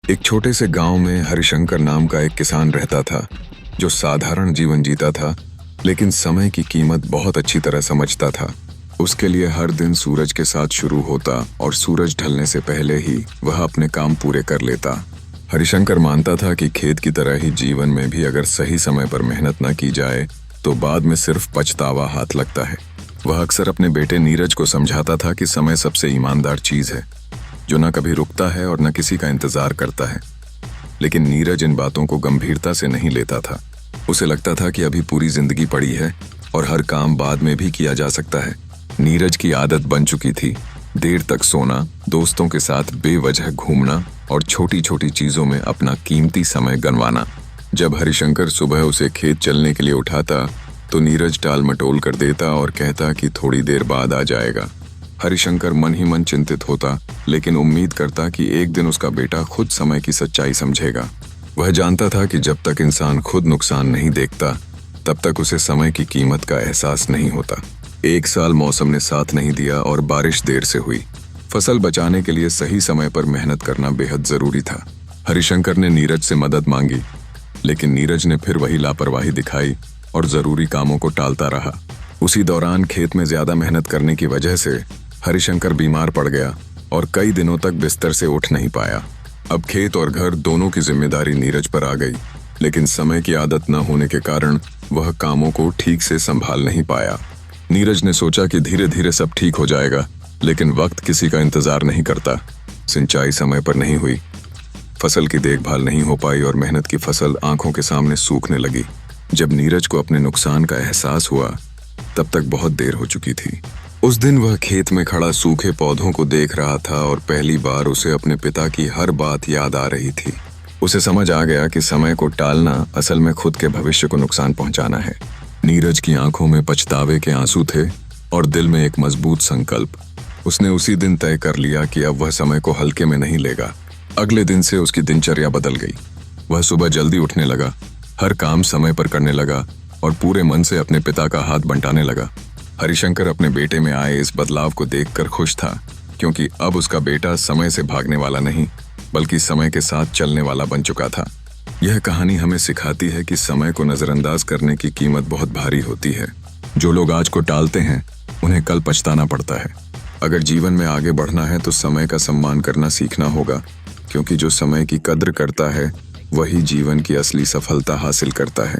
एक छोटे से गांव में हरिशंकर नाम का एक किसान रहता था जो साधारण जीवन जीता था, लेकिन समय की कीमत बहुत अच्छी तरह समझता था। उसके लिए हर दिन सूरज के साथ शुरू होता और सूरज ढलने से पहले ही वह अपने काम पूरे कर लेता। हरिशंकर मानता था कि खेत की तरह ही जीवन में भी अगर सही समय पर मेहनत न की जाए तो बाद में सिर्फ पछतावा हाथ लगता है। वह अक्सर अपने बेटे नीरज को समझाता था कि समय सबसे ईमानदार चीज है जो न कभी रुकता है और न किसी का इंतजार करता है। लेकिन नीरज इन बातों को गंभीरता से नहीं लेता था। उसे लगता था कि अभी पूरी जिंदगी पड़ी है और हर काम बाद में भी किया जा सकता है। नीरज की आदत बन चुकी थी देर तक सोना, दोस्तों के साथ बेवजह घूमना और छोटी छोटी चीजों में अपना कीमती समय गंवाना। जब हरिशंकर सुबह उसे खेत चलने के लिए उठाता तो नीरज टाल मटोल कर देता और कहता कि थोड़ी देर बाद आ जाएगा। हरिशंकर मन ही मन चिंतित होता, लेकिन उम्मीद करता कि एक दिन उसका बेटा खुद समय की सच्चाई समझेगा। वह जानता था कि जब तक इंसान खुद नुकसान नहीं देखता तब तक उसे समय की कीमत का एहसास नहीं होता। एक साल मौसम ने साथ नहीं दिया और बारिश देर से हुई। फसल बचाने के लिए सही समय पर मेहनत करना बेहद जरूरी था। हरिशंकर ने नीरज से मदद मांगी, लेकिन नीरज ने फिर वही लापरवाही दिखाई और जरूरी कामों को टालता रहा। उसी दौरान खेत में ज्यादा मेहनत करने की वजह से हरिशंकर बीमार पड़ गया और कई दिनों तक बिस्तर से उठ नहीं पाया। अब खेत और घर दोनों की जिम्मेदारी नीरज पर आ गई, लेकिन समय की आदत न होने के कारण वह कामों को ठीक से संभाल नहीं पाया। नीरज ने सोचा कि धीरे धीरे सब ठीक हो जाएगा, लेकिन वक्त किसी का इंतजार नहीं करता। सिंचाई समय पर नहीं हुई, फसल की देखभाल नहीं हो पाई और मेहनत की फसल आंखों के सामने सूखने लगी। जब नीरज को अपने नुकसान का एहसास हुआ तब तक बहुत देर हो चुकी थी। उस दिन वह खेत में खड़ा सूखे पौधों को देख रहा था और पहली बार उसे अपने पिता की हर बात याद आ रही थी। उसे समझ आ गया कि समय को टालना असल में खुद के भविष्य को नुकसान पहुंचाना है। नीरज की आंखों में पछतावे के आंसू थे और दिल में एक मजबूत संकल्प। उसने उसी दिन तय कर लिया कि अब वह समय को हल्के में नहीं लेगा। अगले दिन से उसकी दिनचर्या बदल गई। वह सुबह जल्दी उठने लगा, हर काम समय पर करने लगा और पूरे मन से अपने पिता का हाथ बंटाने लगा। हरिशंकर अपने बेटे में आए इस बदलाव को देखकर खुश था, क्योंकि अब उसका बेटा समय से भागने वाला नहीं बल्कि समय के साथ चलने वाला बन चुका था। यह कहानी हमें सिखाती है कि समय को नजरअंदाज करने की कीमत बहुत भारी होती है। जो लोग आज को टालते हैं उन्हें कल पछताना पड़ता है। अगर जीवन में आगे बढ़ना है तो समय का सम्मान करना सीखना होगा, क्योंकि जो समय की कद्र करता है वही जीवन की असली सफलता हासिल करता है।